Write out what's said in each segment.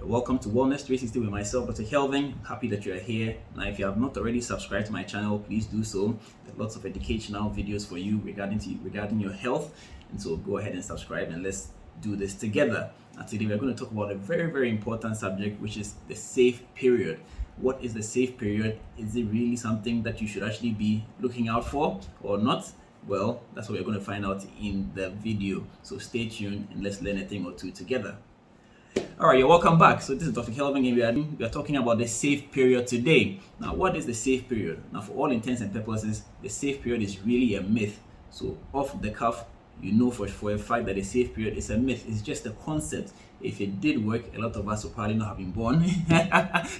Welcome to Wellness 360 with myself, Dr. Kelvin. Happy that you're here. Now, if you have not already subscribed to my channel, please do so. There are lots of educational videos for you regarding your health, and so go ahead and subscribe and let's do this together. Now, today we're going to talk about a very, very important subject, which is the safe period. What is the safe period? Is it really something that you should actually be looking out for or not? Well, that's what we're going to find out in the video. So stay tuned and let's learn a thing or two together. All right, you're welcome back. So this is Dr. Kelvin, and we are talking about the safe period today. Now, what is the safe period? Now, for all intents and purposes, the safe period is really a myth. So off the cuff, you know for a fact that the safe period is a myth. It's just a concept. If it did work, a lot of us would probably not have been born.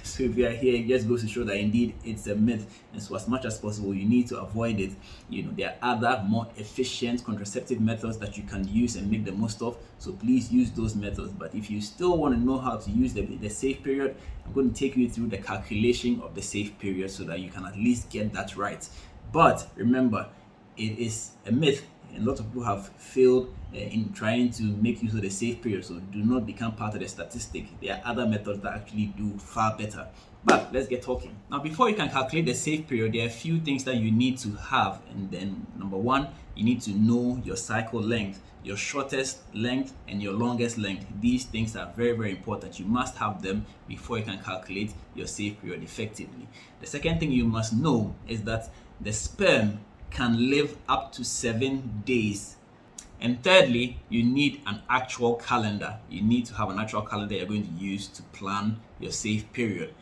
So if you are here, it just goes to show that indeed it's a myth. And so as much as possible, you need to avoid it. There are other more efficient contraceptive methods that you can use and make the most of. So please use those methods. But if you still want to know how to use the safe period, I'm going to take you through the calculation of the safe period so that you can at least get that right. But remember, it is a myth. And a lot of people have failed in trying to make use of the safe period, so do not become part of the statistic. There are other methods that actually do far better. But let's get talking. Now, before you can calculate the safe period, there are a few things that you need to have. And then number one, you need to know your cycle length, your shortest length and your longest length. These things are very, very important. You must have them before you can calculate your safe period effectively. The second thing you must know is that the sperm can live up to 7 days. And thirdly, you need an actual calendar. You need to have an actual calendar you're going to use to plan your safe period.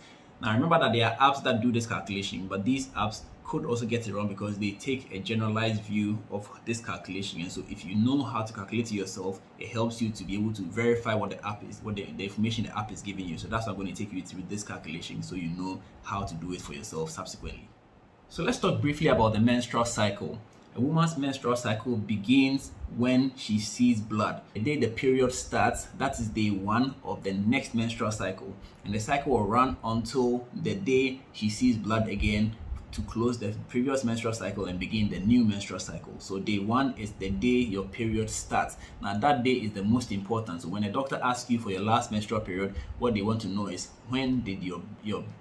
Now, remember that there are apps that do this calculation, but these apps could also get it wrong because they take a generalized view of this calculation. And so if you know how to calculate it yourself, it helps you to be able to verify what the app is, what the information the app is giving you. So that's why I'm going to take you through this calculation so you know how to do it for yourself subsequently. So let's talk briefly about the menstrual cycle. A woman's menstrual cycle begins when she sees blood. The day the period starts, that is day 1 of the next menstrual cycle. And the cycle will run until the day she sees blood again to close the previous menstrual cycle and begin the new menstrual cycle. So day 1 is the day your period starts. Now that day is the most important. So when a doctor asks you for your last menstrual period, what they want to know is when did your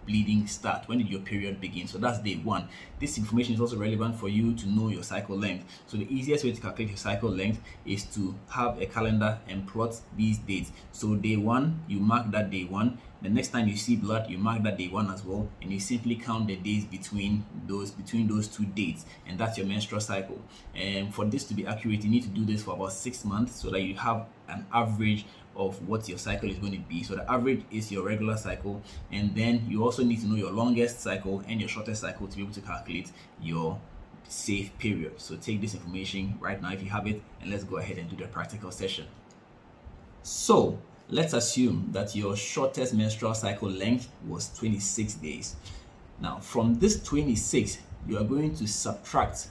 bleeding start? When did your period begin? So that's day 1. This information is also relevant for you to know your cycle length. So the easiest way to calculate your cycle length is to have a calendar and plot these dates. So day 1, you mark that day 1. The next time you see blood, you mark that day 1 as well, and you simply count the days between those 2 dates, and that's your menstrual cycle. And for this to be accurate, you need to do this for about 6 months so that you have an average of what your cycle is going to be. So the average is your regular cycle, and then you also need to know your longest cycle and your shortest cycle to be able to calculate your safe period. So take this information right now if you have it, and let's go ahead and do the practical session. So let's assume that your shortest menstrual cycle length was 26 days. Now from this 26, you are going to subtract,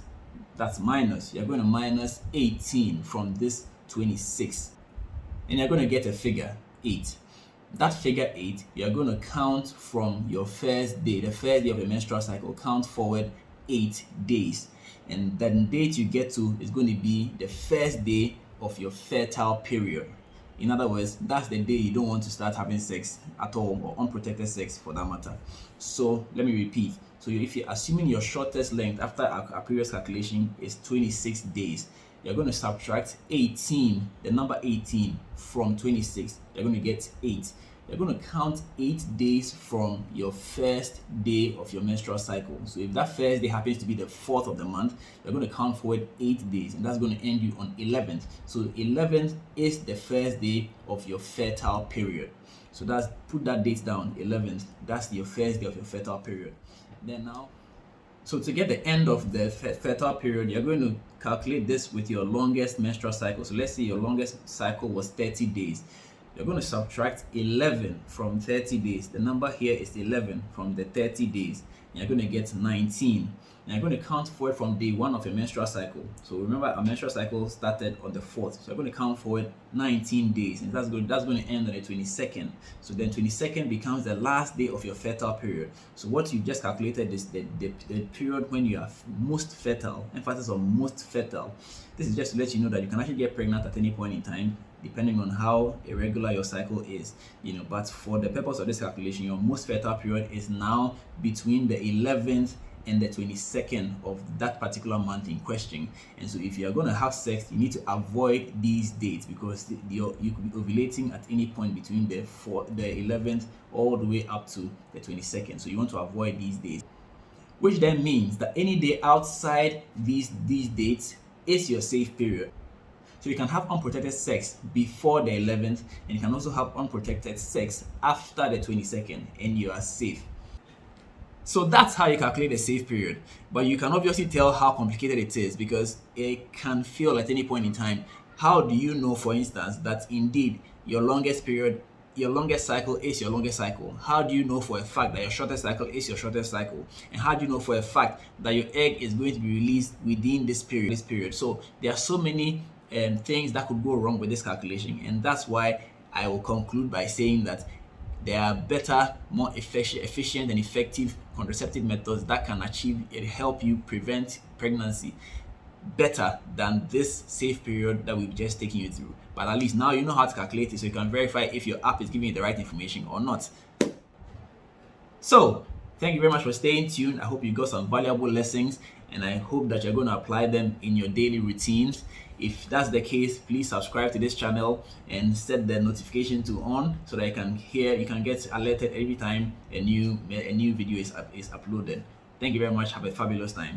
that's minus, you're going to minus 18 from this 26. And you're going to get a figure 8. That figure 8, you're going to count from your first day, the first day of the menstrual cycle, count forward 8 days. And the date you get to is going to be the first day of your fertile period. In other words, that's the day you don't want to start having sex at all, or unprotected sex for that matter. So let me repeat. So if you're assuming your shortest length after our previous calculation is 26 days, you're going to subtract 18, the number 18 from 26. You're going to get 8. You're going to count 8 days from your first day of your menstrual cycle. So if that first day happens to be the 4th of the month, you're going to count forward 8 days, and that's going to end you on 11th. So 11th is the first day of your fertile period. So that's, put that date down, 11th. That's your first day of your fertile period. Then now, so to get the end of the fertile period, you're going to calculate this with your longest menstrual cycle. So let's say your longest cycle was 30 days. You're going to subtract 11 from 30 days. The number here is 11 from the 30 days. And you're going to get 19. And you're going to count forward from day 1 of your menstrual cycle. So remember, our menstrual cycle started on the 4th. So you're going to count forward 19 days. And that's going to end on the 22nd. So then 22nd becomes the last day of your fertile period. So what you just calculated is the period when you are most fertile. Emphasis on most fertile. This is just to let you know that you can actually get pregnant at any point in time. depending on how irregular your cycle is, but for the purpose of this calculation, your most fertile period is now between the 11th and the 22nd of that particular month in question. And so if you are going to have sex, you need to avoid these dates, because you could be ovulating at any point between the 11th all the way up to the 22nd. So you want to avoid these days, which then means that any day outside these dates is your safe period. So you can have unprotected sex before the 11th, and you can also have unprotected sex after the 22nd, and you are safe. So that's how you calculate the safe period. But you can obviously tell how complicated it is, because it can feel at any point in time. How do you know, for instance, that indeed your longest cycle is your longest cycle? How do you know for a fact that your shortest cycle is your shortest cycle? And how do you know for a fact that your egg is going to be released within this period? So there are so many things that could go wrong with this calculation, and that's why I will conclude by saying that there are better, more efficient and effective contraceptive methods that can help you prevent pregnancy better than this safe period that we've just taken you through. But at least now you know how to calculate it, so you can verify if your app is giving you the right information or not. So thank you very much for staying tuned. I hope you got some valuable lessons, and I hope that you're going to apply them in your daily routines. If that's the case, please subscribe to this channel and set the notification to on, so that you can get alerted every time a new video is uploaded. Thank you very much. Have a fabulous time.